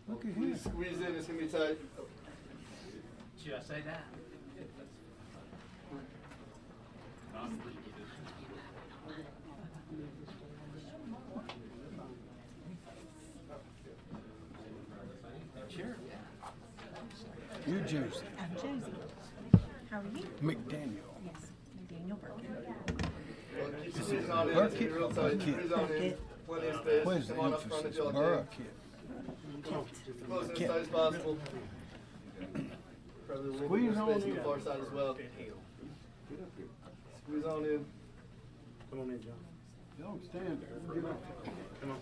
Look at him. Please squeeze in, it's gonna be tight. Should I say that? Sure. You're Josie I'm Josie. How are you? McDaniel. Yes, Daniel Burkett. Well, keep squeezing on in, it's gonna be real tight. Burkett. Squeeze on in, plenty of space. Where's the Come on up front if emphasis? y'all can. Burkett. Close in as tight as possible. Probably a little Squeeze bit more on space on in. the far side as well. Squeeze on in. Come on in, John. Don't stand there. Get up. Come on.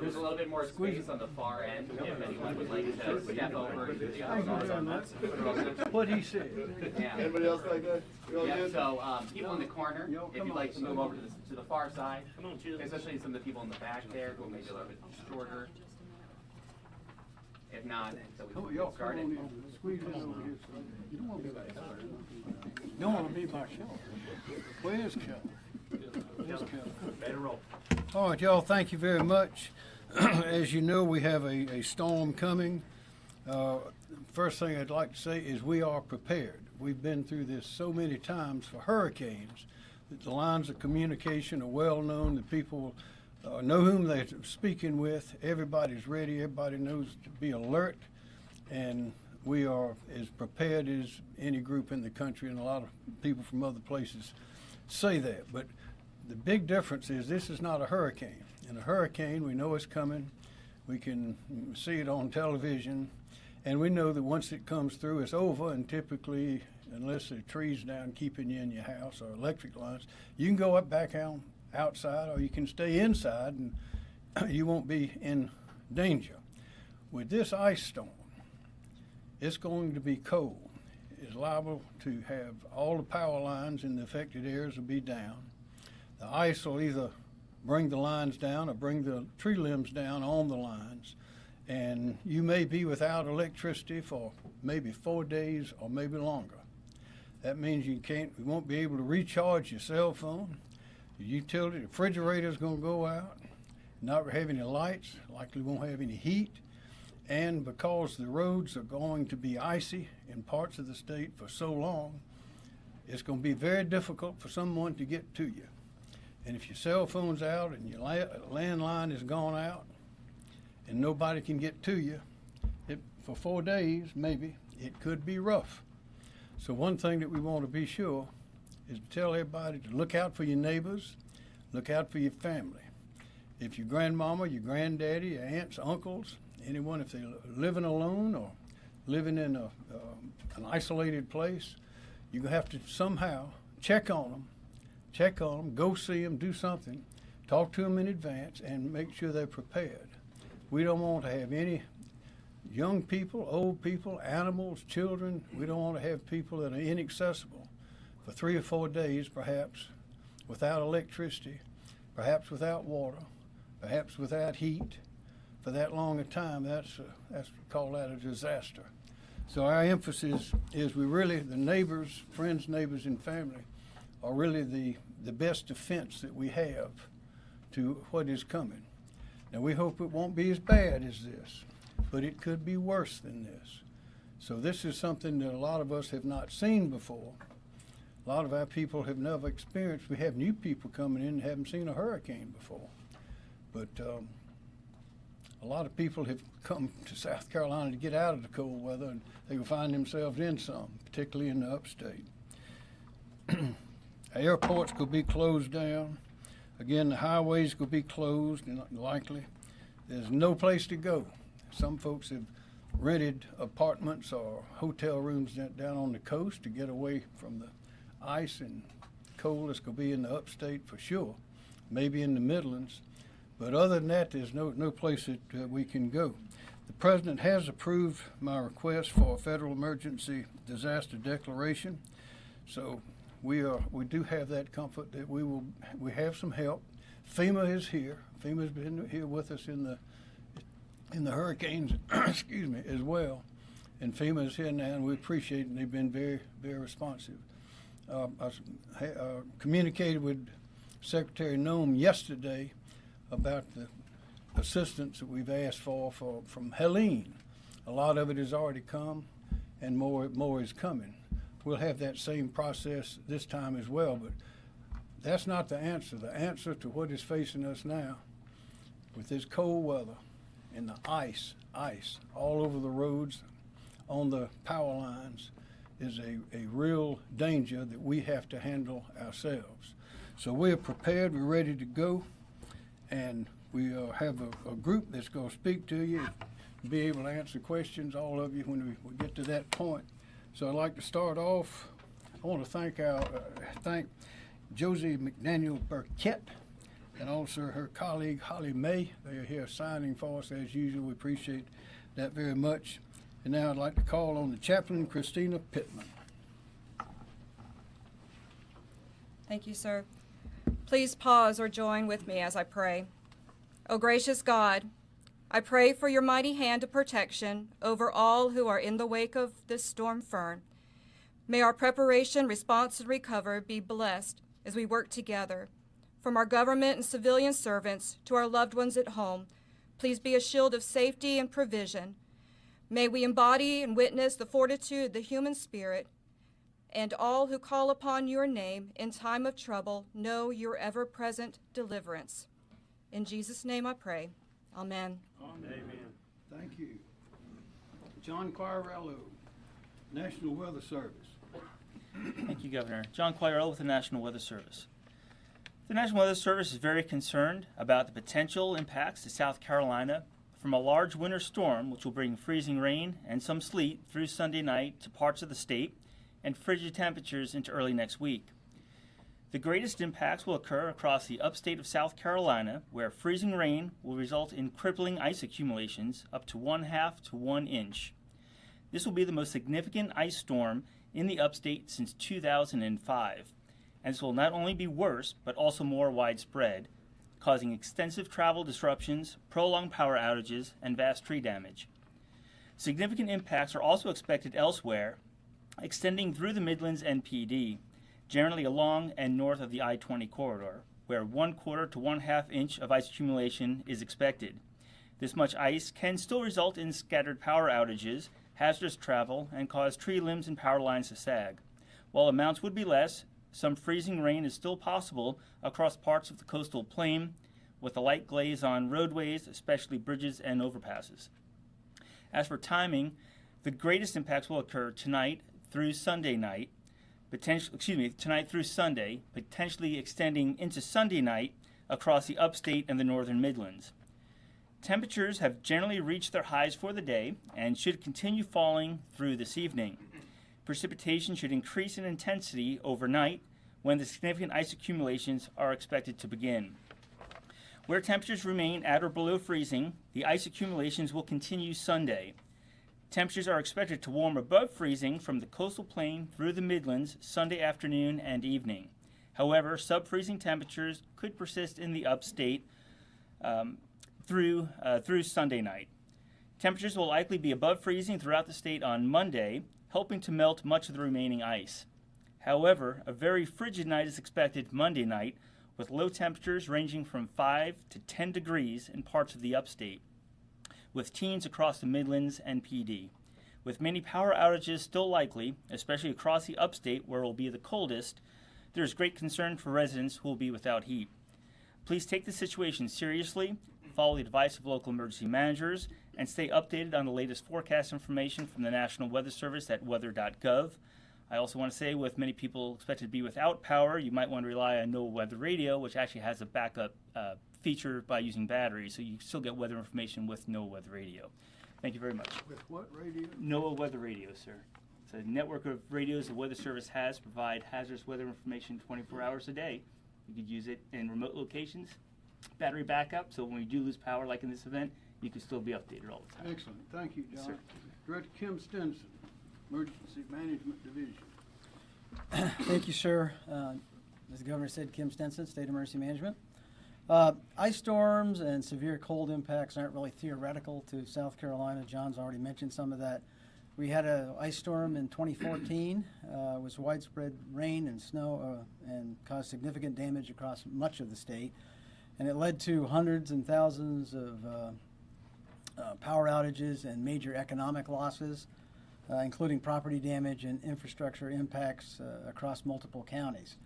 There's a little bit more space on the far end if anyone would like to step over to the other side. What he said. Yeah. Anybody else like that? We all Yeah, good? so people in the corner, if you'd like to move over to the far side, Come on, cheers. especially some of the people in the back there who may be a little bit shorter. If not, so we Come on, can y'all get come on started. in. Squeeze in over here. son. You don't want to be by Kelly. You don't want to be by Kelly. Where's Kelly? Where's Kelly? Ready to roll. All right, y'all, thank you very much. As you know, we have a storm coming. First thing I'd like to say is we are prepared. We've been through this so many times for hurricanes that the lines of communication are well known. The people know whom they're speaking with. Everybody's ready. Everybody knows to be alert. And we are as prepared as any group in the country, and a lot of people from other places say that. But the big difference is this is not a hurricane. In a hurricane, we know it's coming. We can see it on television, and we know that once it comes through, it's over. And typically, unless there are trees down keeping you in your house or electric lines, you can go up back out outside, or you can stay inside, and you won't be in danger. With this ice storm, it's going to be cold. It's liable to have all the power lines in the affected areas will be down. The ice will either bring the lines down or bring the tree limbs down on the lines. And you may be without electricity for maybe 4 days or maybe longer. That means you won't be able to recharge your cell phone. The utility, the refrigerator's gonna go out, not have any lights, likely won't have any heat. And because the roads are going to be icy in parts of the state for so long, it's gonna be very difficult for someone to get to you. And if your cell phone's out and your landline is gone out and nobody can get to you, for 4 days, maybe, it could be rough. So one thing that we want to be sure is to tell everybody to look out for your neighbors, look out for your family. If your grandmama, your granddaddy, your aunts, uncles, anyone, if they're living alone or living in an isolated place, you're going to have to somehow check on them, go see them, do something, talk to them in advance, and make sure they're prepared. We don't want to have any young people, old people, animals, children. We don't want to have people that are inaccessible for 3 or 4 days, perhaps, without electricity, perhaps without water, perhaps without heat for that long a time. That's call that a disaster. So our emphasis is the neighbors, friends, neighbors, and family are really the best defense that we have to what is coming. Now we hope it won't be as bad as this, but it could be worse than this. So this is something that a lot of us have not seen before. A lot of our people have never experienced. We have new people coming in and haven't seen a hurricane before. But a lot of people have come to South Carolina to get out of the cold weather, and they will find themselves in some, particularly in the upstate. Airports could be closed down. Again, the highways could be closed, and likely. There's no place to go. Some folks have rented apartments or hotel rooms down on the coast to get away from the ice and cold that's going to be in the upstate for sure, maybe in the Midlands. But other than that, there's no place that we can go. The President has approved my request for a federal emergency disaster declaration. So we do have that comfort that we have some help. FEMA is here. FEMA's been here with us in the hurricanes, excuse me, as well. And FEMA is here now, and we appreciate it, and they've been very, very responsive. I communicated with Secretary Nome yesterday about the assistance that we've asked for from Helene. A lot of it has already come, and more is coming. We'll have that same process this time as well, but that's not the answer. The answer to what is facing us now with this cold weather and the ice all over the roads, on the power lines, is a real danger that we have to handle ourselves. So we're prepared, we're ready to go, and we have a group that's going to speak to you, be able to answer questions, all of you, when we get to that point. So I'd like to start off. I want to thank Josie McDaniel Burkett and also her colleague Holly May. They are here signing for us as usual. We appreciate that very much. And now I'd like to call on the chaplain, Christina Pittman. Thank you, sir. Please pause or join with me as I pray. O gracious God, I pray for your mighty hand of protection over all who are in the wake of this storm Fern. May our preparation, response, and recovery be blessed as we work together. From our government and civilian servants to our loved ones at home, please be a shield of safety and provision. May we embody and witness the fortitude of the human spirit, and all who call upon your name in time of trouble know your ever-present deliverance. In Jesus' name I pray. Amen. Amen. Thank you. John Quirello, National Weather Service. Thank you, Governor. John Quirello with the National Weather Service. The National Weather Service is very concerned about the potential impacts to South Carolina from a large winter storm which will bring freezing rain and some sleet through Sunday night to parts of the state and frigid temperatures into early next week. The greatest impacts will occur across the upstate of South Carolina, where freezing rain will result in crippling ice accumulations up to 1/2 to 1 inch. This will be the most significant ice storm in the upstate since 2005, and this will not only be worse, but also more widespread, causing extensive travel disruptions, prolonged power outages, and vast tree damage. Significant impacts are also expected elsewhere, extending through the Midlands and PD, generally along and north of the I-20 corridor, where 1/4 to 1/2 inch of ice accumulation is expected. This much ice can still result in scattered power outages, hazardous travel, and cause tree limbs and power lines to sag. While amounts would be less, some freezing rain is still possible across parts of the coastal plain, with a light glaze on roadways, especially bridges and overpasses. As for timing, the greatest impacts will occur tonight through Sunday, potentially extending into Sunday night across the upstate and the northern Midlands. Temperatures have generally reached their highs for the day and should continue falling through this evening. Precipitation should increase in intensity overnight when the significant ice accumulations are expected to begin. Where temperatures remain at or below freezing, the ice accumulations will continue Sunday. Temperatures are expected to warm above freezing from the coastal plain through the Midlands Sunday afternoon and evening. However, sub-freezing temperatures could persist in the upstate through Sunday night. Temperatures will likely be above freezing throughout the state on Monday, helping to melt much of the remaining ice. However, a very frigid night is expected Monday night, with low temperatures ranging from 5 to 10 degrees in parts of the upstate, with teens across the Midlands and PD. With many power outages still likely, especially across the upstate where it will be the coldest, there is great concern for residents who will be without heat. Please take the situation seriously, follow the advice of local emergency managers, and stay updated on the latest forecast information from the National Weather Service at weather.gov. I also want to say, with many people expected to be without power, you might want to rely on NOAA Weather Radio, which actually has a backup feature by using batteries, so you still get weather information with NOAA Weather Radio. Thank you very much. With what radio? NOAA Weather Radio, sir. It's a network of radios the Weather Service has to provide hazardous weather information 24 hours a day. You could use it in remote locations, battery backup, so when we do lose power, like in this event, you can still be updated all the time. Excellent. Thank you, John. Sir. Director Kim Stinson, Emergency Management Division. Thank you, sir. As the governor said, Kim Stinson, State Emergency Management. Ice storms and severe cold impacts aren't really theoretical to South Carolina. John's already mentioned some of that. We had an ice storm in 2014. It was widespread rain and snow and caused significant damage across much of the state. and it led to hundreds and thousands of power outages and major economic losses, including property damage and infrastructure impacts across multiple counties.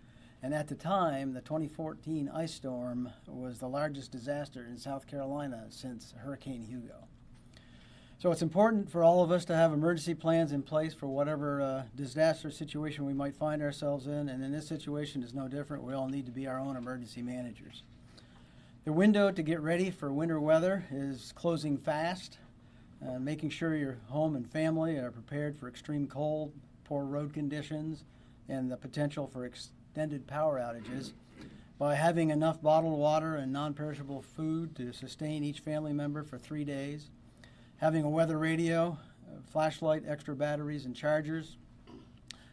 And at the time, the 2014 ice storm was the largest disaster in South Carolina since Hurricane Hugo. So it's important for all of us to have emergency plans in place for whatever disaster situation we might find ourselves in, and in this situation is no different. We all need to be our own emergency managers. The window to get ready for winter weather is closing fast. Making sure your home and family are prepared for extreme cold, poor road conditions, and the potential for extended power outages by having enough bottled water and non-perishable food to sustain each family member for 3 days, having a weather radio, a flashlight, extra batteries and chargers,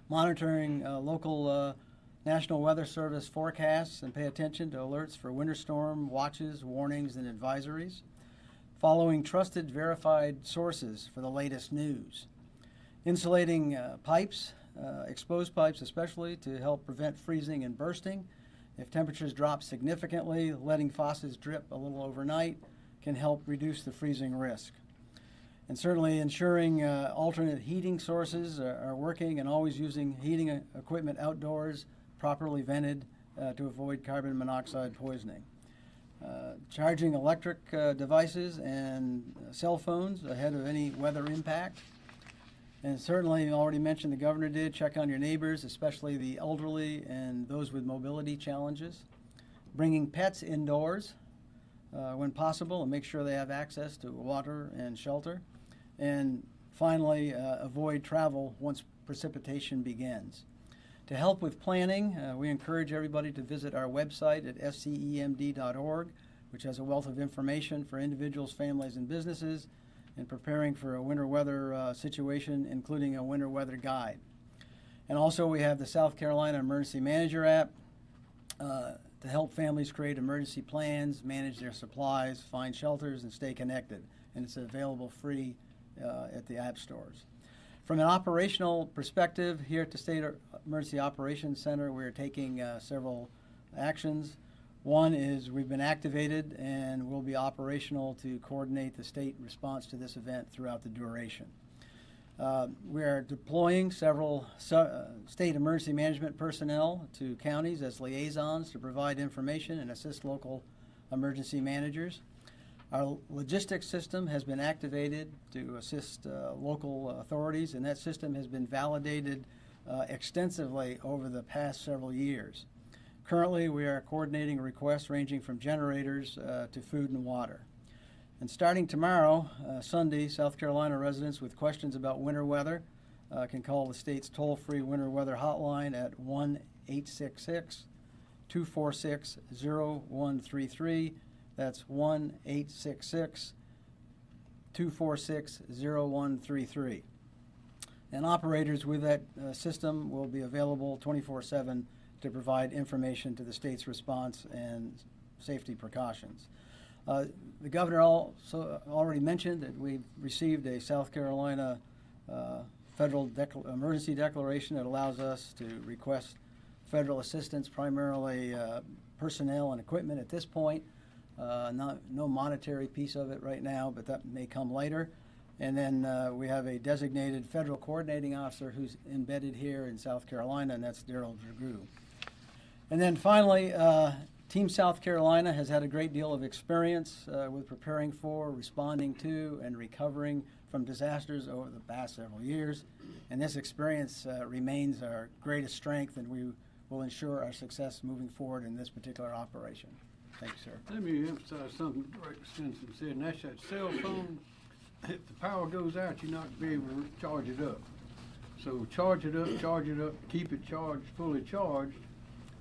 monitoring local National Weather Service forecasts and pay attention to alerts for winter storm watches, warnings, and advisories, following trusted, verified sources for the latest news, insulating pipes, exposed pipes especially, to help prevent freezing and bursting. If temperatures drop significantly, letting faucets drip a little overnight can help reduce the freezing risk. And certainly ensuring alternate heating sources are working, and always using heating equipment outdoors, properly vented to avoid carbon monoxide poisoning. Charging electric devices and cell phones ahead of any weather impact. And certainly, you already mentioned, the governor did, check on your neighbors, especially the elderly and those with mobility challenges. Bringing pets indoors when possible, and make sure they have access to water and shelter. And finally, avoid travel once precipitation begins. To help with planning, we encourage everybody to visit our website at scemd.org, which has a wealth of information for individuals, families, and businesses in preparing for a winter weather situation, including a winter weather guide. And also we have the South Carolina Emergency Manager app to help families create emergency plans, manage their supplies, find shelters, and stay connected. And it's available free at the app stores. From an operational perspective, here at the State Emergency Operations Center, we're taking several actions. One is we've been activated and will be operational to coordinate the state response to this event throughout the duration. We are deploying several state emergency management personnel to counties as liaisons to provide information and assist local emergency managers. Our logistics system has been activated to assist local authorities, and that system has been validated extensively over the past several years. Currently, we are coordinating requests ranging from generators to food and water. And starting tomorrow, Sunday, South Carolina residents with questions about winter weather can call the state's toll-free winter weather hotline at 1-866-246-0133. That's 1-866-246-0133. And operators with that system will be available 24/7 to provide information to the state's response and safety precautions. The governor also already mentioned that we've received a South Carolina federal emergency declaration that allows us to request federal assistance, primarily personnel and equipment at this point. No monetary piece of it right now, but that may come later. And then we have a designated federal coordinating officer who's embedded here in South Carolina, and that's Daryl Dragoo. And then finally, Team South Carolina has had a great deal of experience with preparing for, responding to, and recovering from disasters over the past several years. And this experience remains our greatest strength, and we will ensure our success moving forward in this particular operation. Thank you, sir. Let me emphasize something Director Stinson said, and that's that cell phone. If the power goes out, you're not going to be able to charge it up. So charge it up, keep it charged, fully charged,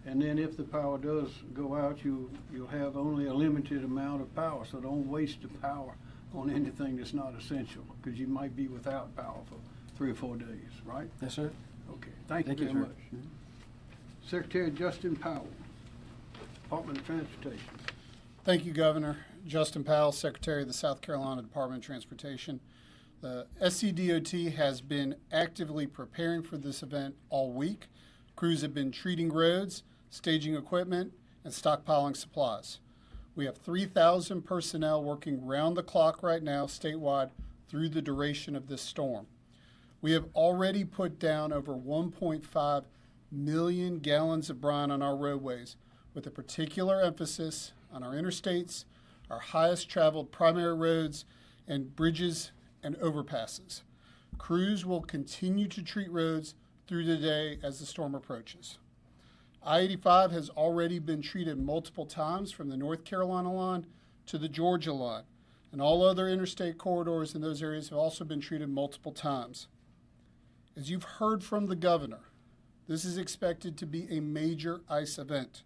and then if the power does go out, you'll have only a limited amount of power. So don't waste the power on anything that's not essential, because you might be without power for 3 or 4 days, right? Yes, sir. Okay, thank you very sir. much. Secretary Justin Powell, Department of Transportation. Thank you, Governor. Justin Powell, Secretary of the South Carolina Department of Transportation. The SCDOT has been actively preparing for this event all week. Crews have been treating roads, staging equipment, and stockpiling supplies. We have 3,000 personnel working round the clock right now statewide through the duration of this storm. We have already put down over 1.5 million gallons of brine on our roadways, with a particular emphasis on our interstates, our highest traveled primary roads, and bridges and overpasses. Crews will continue to treat roads through the day as the storm approaches. I-85 has already been treated multiple times from the North Carolina line to the Georgia line, and all other interstate corridors in those areas have also been treated multiple times. As you've heard from the governor, this is expected to be a major ice event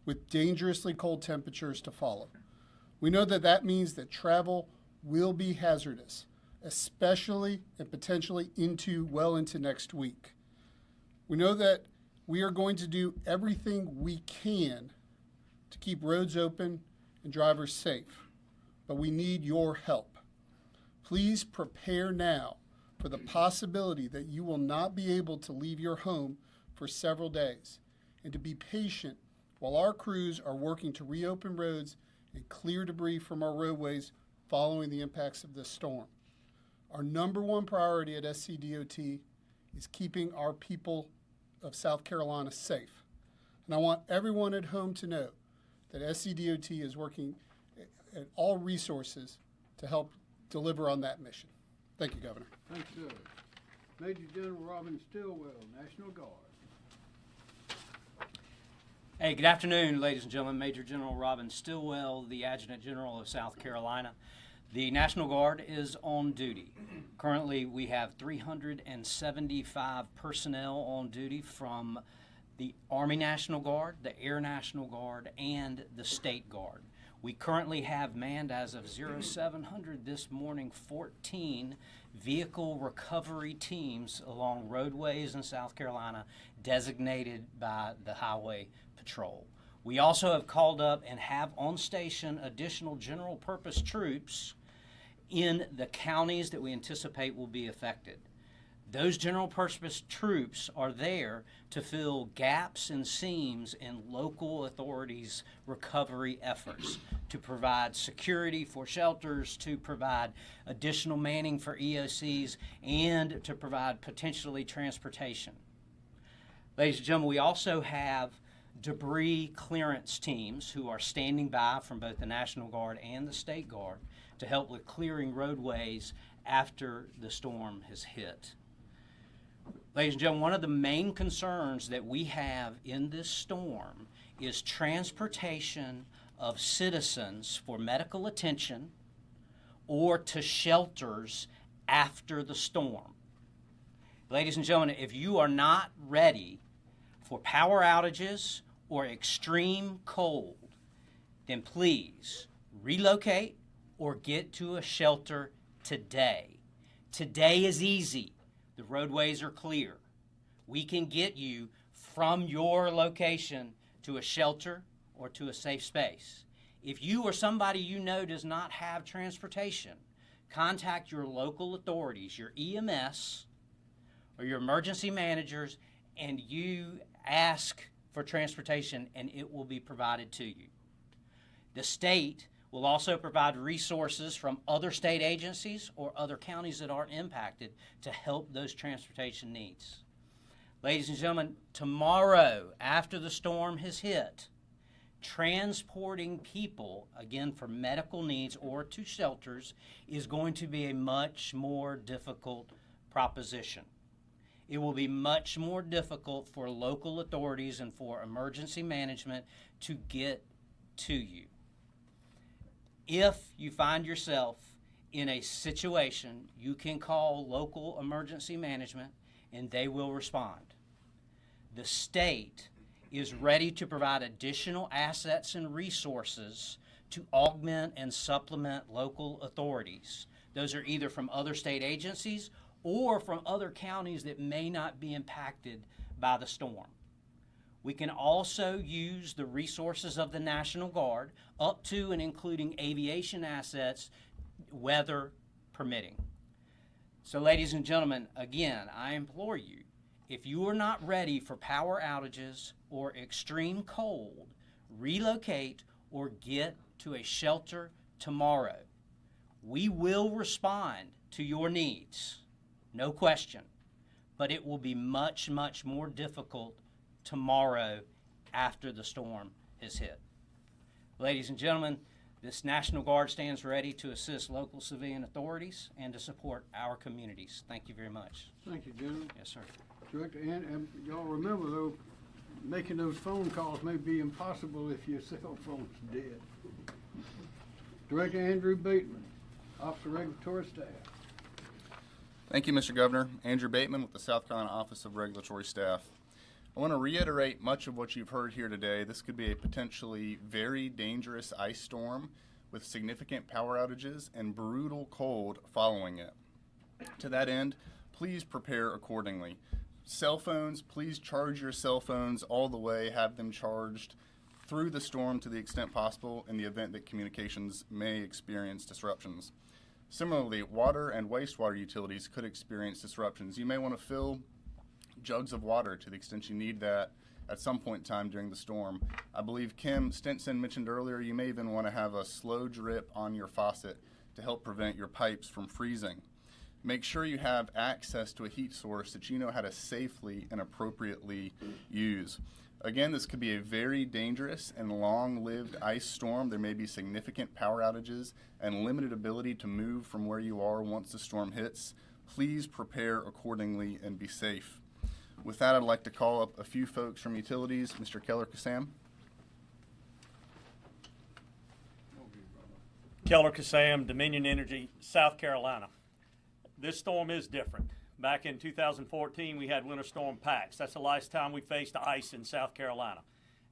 with dangerously cold temperatures to follow. We know that that means that travel will be hazardous, especially and potentially well into next week. We know that we are going to do everything we can to keep roads open and drivers safe, but we need your help. Please prepare now for the possibility that you will not be able to leave your home for several days, and to be patient while our crews are working to reopen roads and clear debris from our roadways following the impacts of this storm. Our number one priority at SCDOT is keeping our people of South Carolina safe. And I want everyone at home to know that SCDOT is working at all resources to help deliver on that mission. Thank you, Governor. Thank you, sir. Major General Robin Stillwell, National Guard. Hey, good afternoon, ladies and gentlemen. Major General Robin Stillwell, the Adjutant General of South Carolina. The National Guard is on duty. Currently, we have 375 personnel on duty from the Army National Guard, the Air National Guard, and the State Guard. We currently have manned, as of 0700 this morning, 14 vehicle recovery teams along roadways in South Carolina designated by the Highway Patrol. We also have called up and have on station additional general purpose troops in the counties that we anticipate will be affected. Those general purpose troops are there to fill gaps and seams in local authorities' recovery efforts, to provide security for shelters, to provide additional manning for EOCs, and to provide potentially transportation. Ladies and gentlemen, we also have debris clearance teams who are standing by from both the National Guard and the State Guard to help with clearing roadways after the storm has hit. Ladies and gentlemen, one of the main concerns that we have in this storm is transportation of citizens for medical attention or to shelters after the storm. Ladies and gentlemen, if you are not ready for power outages or extreme cold, then please relocate or get to a shelter today. Today is easy. The roadways are clear. We can get you from your location to a shelter or to a safe space. If you or somebody you know does not have transportation, contact your local authorities, your EMS or your emergency managers, and you ask for transportation and it will be provided to you. The state will also provide resources from other state agencies or other counties that aren't impacted to help those transportation needs. Ladies and gentlemen, tomorrow, after the storm has hit, transporting people, again for medical needs or to shelters, is going to be a much more difficult proposition. It will be much more difficult for local authorities and for emergency management to get to you. If you find yourself in a situation, you can call local emergency management and they will respond. The state is ready to provide additional assets and resources to augment and supplement local authorities. Those are either from other state agencies or from other counties that may not be impacted by the storm. We can also use the resources of the National Guard up to and including aviation assets, weather permitting. So ladies and gentlemen, again, I implore you, if you are not ready for power outages or extreme cold, relocate or get to a shelter tomorrow. We will respond to your needs, no question, but it will be much, much more difficult tomorrow after the storm is hit. Ladies and gentlemen, this National Guard stands ready to assist local civilian authorities and to support our communities. Thank you very much. Thank you, General. Yes, sir. Director, and y'all remember though, making those phone calls may be impossible if your cell phone's dead. Director Andrew Bateman, Office of Regulatory Staff. Thank you, Mr. Governor. Andrew Bateman with the South Carolina Office of Regulatory Staff. I want to reiterate much of what you've heard here today. This could be a potentially very dangerous ice storm with significant power outages and brutal cold following it. To that end, please prepare accordingly. Cell phones, please charge your cell phones all the way, have them charged through the storm to the extent possible in the event that communications may experience disruptions. Similarly, water and wastewater utilities could experience disruptions. You may want to fill jugs of water to the extent you need that at some point in time during the storm. I believe Kim Stinson mentioned earlier you may even want to have a slow drip on your faucet to help prevent your pipes from freezing. Make sure you have access to a heat source that you know how to safely and appropriately use. Again, this could be a very dangerous and long-lived ice storm. There may be significant power outages and limited ability to move from where you are once the storm hits. Please prepare accordingly and be safe. With that, I'd like to call up a few folks from utilities. Mr. Keller-Kassam. Keller-Kassam, Dominion Energy, South Carolina. This storm is different. Back in 2014, we had Winter Storm Pax. That's the last time we faced ice in South Carolina.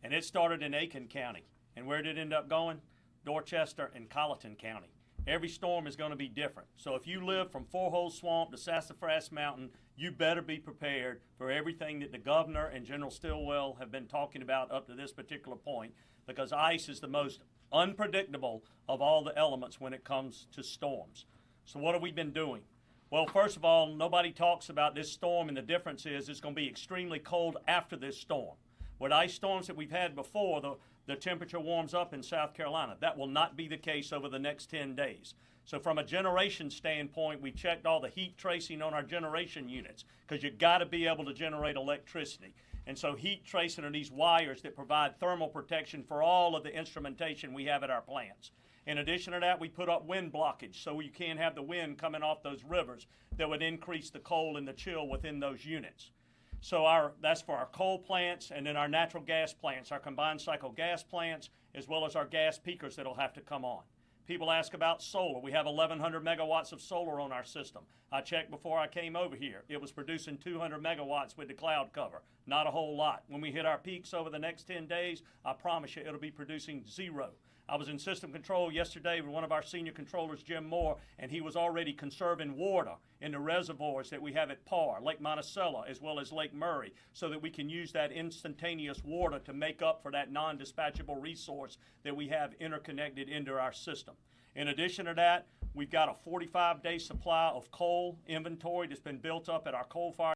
And it started in Aiken County. And where did it end up going? Dorchester and Colleton County. Every storm is going to be different. So if you live from Four Hole Swamp to Sassafras Mountain, you better be prepared for everything that the governor and General Stilwell have been talking about up to this particular point, because ice is the most unpredictable of all the elements when it comes to storms. So what have we been doing? Well, first of all, nobody talks about this storm, and the difference is it's going to be extremely cold after this storm. With ice storms that we've had before, the temperature warms up in South Carolina. That will not be the case over the next 10 days. So from a generation standpoint, we checked all the heat tracing on our generation units, because you've got to be able to generate electricity. And so heat tracing are these wires that provide thermal protection for all of the instrumentation we have at our plants. In addition to that, we put up wind blockage so you can't have the wind coming off those rivers that would increase the cold and the chill within those units. So that's for our coal plants, and then our natural gas plants, our combined cycle gas plants, as well as our gas peakers that'll have to come on. People ask about solar. We have 1,100 megawatts of solar on our system. I checked before I came over here. It was producing 200 megawatts with the cloud cover. Not a whole lot. When we hit our peaks over the next 10 days, I promise you it'll be producing zero. I was in system control yesterday with one of our senior controllers, Jim Moore, and he was already conserving water in the reservoirs that we have at Parr, Lake Monticello, as well as Lake Murray, so that we can use that instantaneous water to make up for that non-dispatchable resource that we have interconnected into our system. In addition to that, we've got a 45-day supply of coal inventory that's been built up at our coal-fired